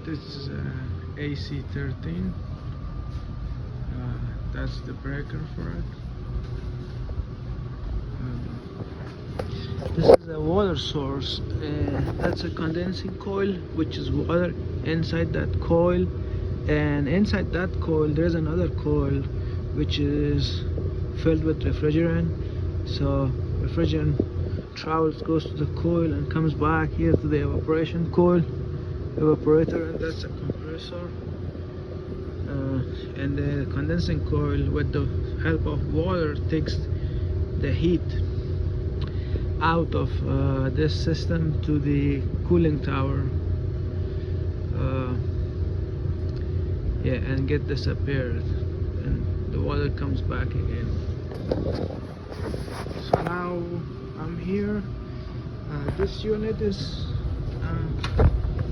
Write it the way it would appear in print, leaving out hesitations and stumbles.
This is AC13. That's the breaker for it. This is a water source. That's a condensing coil, which is water inside that coil, and inside that coil there's another coil which is filled with refrigerant. So refrigerant travels, goes to the coil and comes back here to the evaporation coil, evaporator, and that's a compressor. And the condensing coil, with the help of water, takes the heat out of this system to the cooling tower, and get disappeared, and the water comes back again. So now I'm here. This unit is